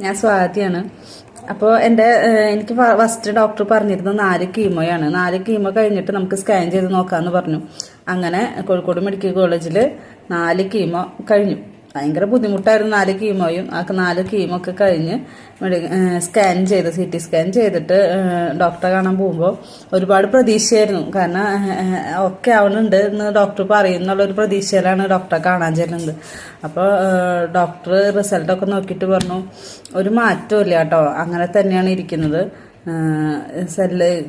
ഞാൻ സ്വാതിയാണ്. അപ്പോൾ എനിക്ക് ഫസ്റ്റ് ഡോക്ടർ പറഞ്ഞിരുന്നത് 4 കീമോയാണ്. 4 കീമോ കഴിഞ്ഞിട്ട് നമുക്ക് സ്കാൻ ചെയ്ത് നോക്കാമെന്ന് പറഞ്ഞു. അങ്ങനെ കോഴിക്കോട് മെഡിക്കൽ കോളേജിൽ 4 കീമോ കഴിഞ്ഞു. ഭയങ്കര ബുദ്ധിമുട്ടായിരുന്നു 4 കീമോയും. ആ 4 കീമോ ഒക്കെ കഴിഞ്ഞ് സ്കാൻ ചെയ്ത് CT സ്കാൻ ചെയ്തിട്ട് ഡോക്ടറെ കാണാൻ പോകുമ്പോൾ ഒരുപാട് പ്രതീക്ഷയായിരുന്നു. കാരണം ഒക്കെ ആവുന്നുണ്ട് എന്ന് ഡോക്ടർ പറയുന്നുള്ളൊരു പ്രതീക്ഷയിലാണ് ഡോക്ടറെ കാണാൻ ചെല്ലുന്നത്. അപ്പോൾ ഡോക്ടർ റിസൾട്ടൊക്കെ നോക്കിയിട്ട് പറഞ്ഞു, ഒരു മാറ്റവും ഇല്ല കേട്ടോ, അങ്ങനെ തന്നെയാണ് ഇരിക്കുന്നത്,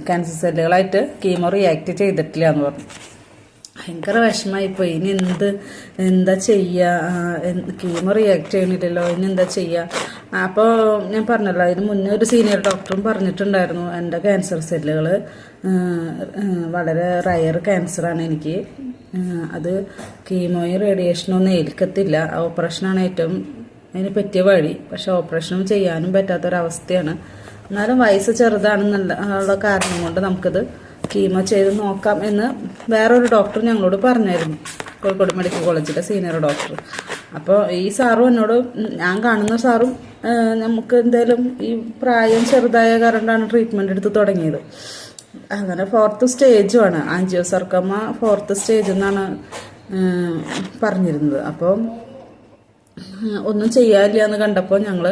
ക്യാൻസർ സെല്ലുകളായിട്ട് കീമോ റിയാക്ട് ചെയ്തിട്ടില്ല എന്ന് പറഞ്ഞു. ഭയങ്കര വിഷമമായിപ്പോയി. ഇനി എന്താ ചെയ്യുക, കീമോ റിയാക്ട് ചെയ്യണില്ലല്ലോ, ഇനി എന്താ ചെയ്യുക. അപ്പോൾ ഞാൻ പറഞ്ഞല്ലോ, അതിന് മുന്നേ ഒരു സീനിയർ ഡോക്ടറും പറഞ്ഞിട്ടുണ്ടായിരുന്നു, എൻ്റെ ക്യാൻസർ സെല്ലുകൾ വളരെ റയർ ക്യാൻസറാണ് എനിക്ക്, അത് കീമോയും റേഡിയേഷനും ഒന്നും ഏൽക്കത്തില്ല, ഓപ്പറേഷനാണ് ഏറ്റവും അതിന് പറ്റിയ വഴി. പക്ഷെ ഓപ്പറേഷനും ചെയ്യാനും പറ്റാത്തൊരവസ്ഥയാണ്. എന്നാലും വയസ്സ് ചെറുതാണെന്നുള്ള കാരണം കൊണ്ട് നമുക്കത് കീമോ ചെയ്ത് നോക്കാം എന്ന് വേറൊരു ഡോക്ടർ ഞങ്ങളോട് പറഞ്ഞായിരുന്നു, കോഴിക്കോട് മെഡിക്കൽ കോളേജിലെ സീനിയർ ഡോക്ടർ. അപ്പോൾ ഈ സാറും എന്നോട്, ഞാൻ കാണുന്ന സാറും, നമുക്ക് എന്തായാലും ഈ പ്രായം ചെറുതായ കാരണമാണ് ട്രീറ്റ്മെൻറ്റ് എടുത്ത് തുടങ്ങിയത്. അങ്ങനെ 4th സ്റ്റേജുമാണ്, ആൻജിയോസർക്കോമ 4th സ്റ്റേജ് എന്നാണ് പറഞ്ഞിരുന്നത്. അപ്പോൾ ഒന്നും ചെയ്യാനില്ല എന്ന് കണ്ടപ്പോൾ ഞങ്ങൾ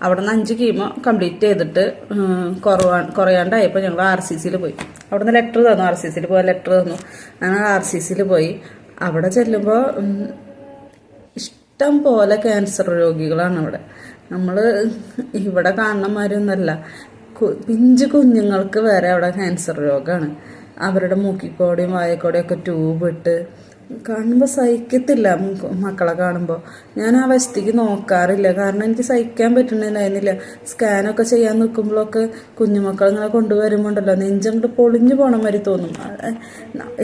അവിടെ നിന്ന് 5 കീമോ കംപ്ലീറ്റ് ചെയ്തിട്ട് കുറയാണ്ടായപ്പോൾ ഞങ്ങൾ RCCയിൽ പോയി. അവിടെ നിന്ന് ലെറ്റർ തന്നു, RCCയിൽ പോകാൻ ലെറ്റർ തന്നു. ഞങ്ങൾ RCCയിൽ പോയി. അവിടെ ചെല്ലുമ്പോൾ ഇഷ്ടം പോലെ ക്യാൻസർ രോഗികളാണ് അവിടെ. നമ്മൾ ഇവിടെ കാണുന്നമാരൊന്നുമല്ല, പിഞ്ചു കുഞ്ഞുങ്ങൾക്ക് വരെ അവിടെ ക്യാൻസർ രോഗമാണ്. അവരുടെ മൂക്കിക്കോടെയും വായക്കോടെയും ഒക്കെ ട്യൂബ് ഇട്ട് കാണുമ്പോൾ സഹിക്കത്തില്ല. മക്കളെ കാണുമ്പോൾ ഞാൻ ആ വശത്തേക്ക് നോക്കാറില്ല, കാരണം എനിക്ക് സഹിക്കാൻ പറ്റുന്നില്ലായിരുന്നില്ല. സ്കാനൊക്കെ ചെയ്യാൻ നിൽക്കുമ്പോഴൊക്കെ കുഞ്ഞുമക്കൾ ഇങ്ങനെ കൊണ്ടുവരുമ്പോൾ ഉണ്ടല്ലോ, നെഞ്ചങ്ങോട്ട് പൊളിഞ്ഞു പോണ മാതിരി തോന്നും.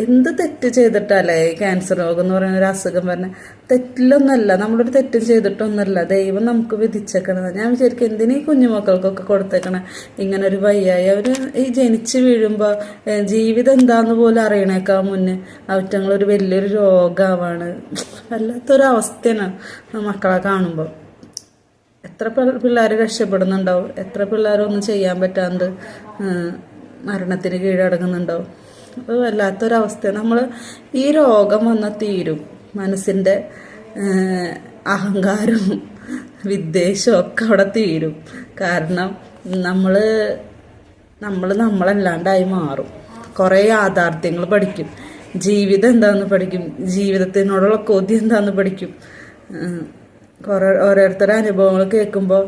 എന്ത് തെറ്റ് ചെയ്തിട്ടല്ലേ ക്യാൻസർ രോഗം എന്ന് പറയുന്ന ഒരു അസുഖം പറഞ്ഞ? തെറ്റിലൊന്നല്ല, നമ്മളൊരു തെറ്റും ചെയ്തിട്ടൊന്നുമല്ല, ദൈവം നമുക്ക് വിധിച്ചേക്കണത്. ഞാൻ വിചാരിക്കും, എന്തിനീ കുഞ്ഞുമക്കൾക്കൊക്കെ കൊടുത്തേക്കണേ ഇങ്ങനെ ഒരു വയ്യായി. അവർ ഈ ജനിച്ച് വീഴുമ്പോൾ ജീവിതം എന്താന്ന് പോലും അറിയണേക്കാൾ മുന്നേ അവറ്റങ്ങളൊരു വലിയൊരു രോഗമാണ്. വല്ലാത്തൊരവസ്ഥയാണ് മക്കളെ കാണുമ്പോൾ. എത്ര പിള്ളേർ രക്ഷപ്പെടുന്നുണ്ടാവും, എത്ര പിള്ളേരൊന്നും ചെയ്യാൻ പറ്റാണ്ട് മരണത്തിന് കീഴടങ്ങുന്നുണ്ടാവും. അപ്പോൾ വല്ലാത്തൊരവസ്ഥ. നമ്മൾ ഈ രോഗം വന്നാൽ തീരും, മനസ്സിൻ്റെ അഹങ്കാരവും വിദ്വേഷവും ഒക്കെ അവിടെ തീരും. കാരണം നമ്മളല്ലാണ്ടായി മാറും. കുറേ യാഥാർത്ഥ്യങ്ങൾ പഠിക്കും, ജീവിതം എന്താണെന്ന് പഠിക്കും, ജീവിതത്തിനോടുള്ള കൊതി എന്താണെന്ന് പഠിക്കും. ഓരോരുത്തരുടെ അനുഭവങ്ങൾ കേൾക്കുമ്പോൾ